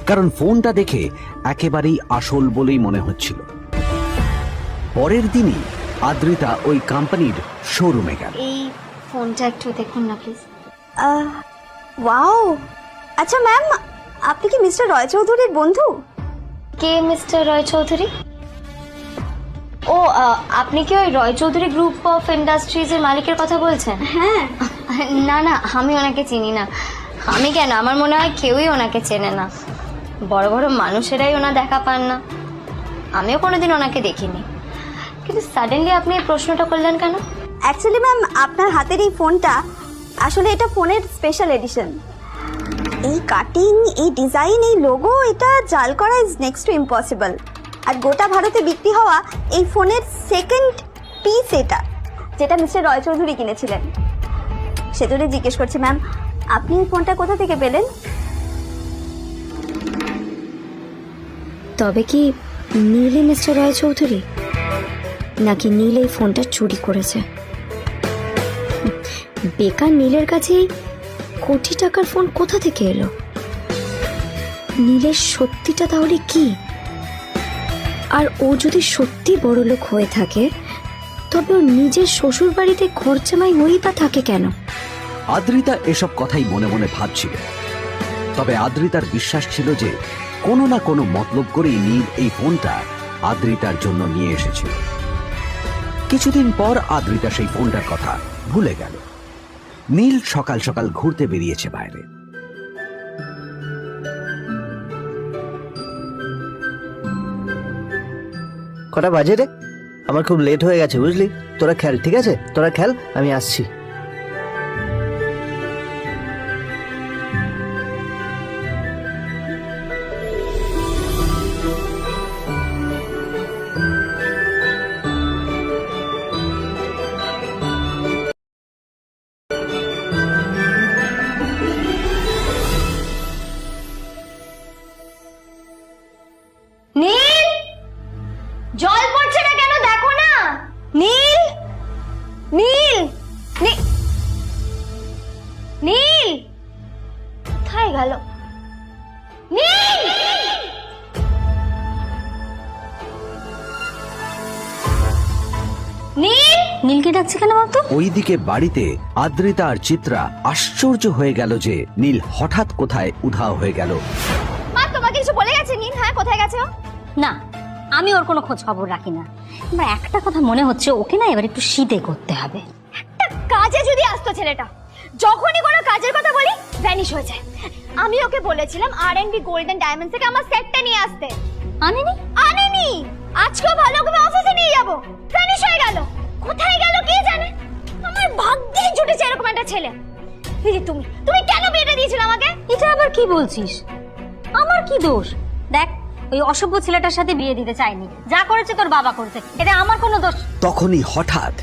কারণ ফোনটা দেখে একেবারেই আসল বলেই মনে হচ্ছিল। পরের দিনই আদ্রিতা ওই কোম্পানির শোরুমে গেল। এই ফোনটা একটু দেখুন না প্লিজ। ওয়াও, আচ্ছা ম্যাম, আপনি কি মিস্টার রয় চৌধুরীর বন্ধু? কে মিস্টার রয় চৌধুরী? ও, আপনি কি ওই রয় চৌধুরী গ্রুপ অফ ইন্ডাস্ট্রিজের মালিকের কথা বলছেন? হ্যাঁ। না না, আমি ওনাকে চিনি না। আমি কেন, আমার মনে হয় কেউই ওনাকে চেনে না। বড় বড় মানুষেরাই ওনা দেখা পান না। আমিও কোনোদিন ওনাকে দেখিনি, কিন্তু সাডেনলি আপনি এই প্রশ্নটা করলেন কেন? অ্যাকচুয়ালি ম্যাম, আপনার হাতের এই ফোনটা আসলে এটা ফোনের স্পেশাল এডিশন। এই কাটিং, এই ডিজাইন, এই লোগো, এটা জাল করা ইজ নেক্সট টু ইম্পসিবল। আর গোটা ভারতে বিক্রি হওয়া এই ফোনের সেকেন্ড পিস এটা, যেটা মিস্টার রয় চৌধুরী কিনেছিলেন। সেজন্য জিজ্ঞেস করছি ম্যাম, আপনি এই ফোনটা কোথা থেকে পেলেন? তবে কি নীলই মিস্টার রয় চৌধুরী, নাকি নীল এই ফোনটা চুরি করেছে? বেকার নীলের কাছেই কোটি টাকার ফোন কোথা থেকে এলো? নীলের সত্যিটা তাহলে কি? আর ও যদি সত্যি বড়লোক হয়ে থাকে, তবে ও নিজের শ্বশুর বাড়িতে খরচামাই হয়েই বা থাকে কেন? আদ্রিতা এসব কথাই মনে মনে ভাবছিল। তবে আদ্রিতার বিশ্বাস ছিল যে কোনো না কোনো মতলব করেই নীল এই ফোনটা আদ্রিতার জন্য নিয়ে এসেছিল। কিছুদিন পর আদ্রিতা সেই ফোনটার কথা ভুলে গেল। নীল সকাল সকাল ঘুরতে বেরিয়েছে বাইরে। কটা বাজে রে? আমার খুব লেট হয়ে গেছে বুঝলি। তোরা খেল, ঠিক আছে? তোরা খেল, আমি আসছি। নীল, জল পড়ছে না কেন দেখো না। নীল, নীল, নীল কোথায় গেল? নীল, নীল, নীলকে ডাকছে কেন বলতো? ওইদিকে বাড়িতে আদ্রিতা আর চিত্রা আশ্চর্য হয়ে গেল যে নীল হঠাৎ কোথায় উধাও হয়ে গেল। মা, তোমাকে কিছু বলে গেছে নীল? হ্যাঁ, কোথায় গেছে ও? না, আমি ওর কোনো খোঁজ খবর রাখি না। এবার একটা কথা মনে হচ্ছে, ওকে না এবার একটু শীতে করতে হবে। একটা কাজে যদি আসতো ছেলেটা, যখনই কোনো কাজের কথা বলি ভ্যানিশ হয়ে যায়। আমি ওকে বলেছিলাম আর&বি গোল্ডেন ডায়মন্ড থেকে আমার সেটটা নিয়ে আসতে, আনেনি। আনেনি। আজকেও ভালো করে অফিসে নিয়ে যাব, ভ্যানিশ হয়ে গেল। কোথায় গেল কে জানে। আমার ভাগ্যেই জুটেছে এরকম একটা ছেলে। এই যে তুমি কেন বিয়েটা দিয়েছিলে আমাকে? এটা আবার কি বলছিস? আমার কি দোষ? দেখ, ওই অসভ্য ছেলেটার সাথে বিয়ে দিতে চাইনি। যা করেছে তোর বাবা করেছে, এটা আমার কোনো দোষ। তখনই হঠাৎ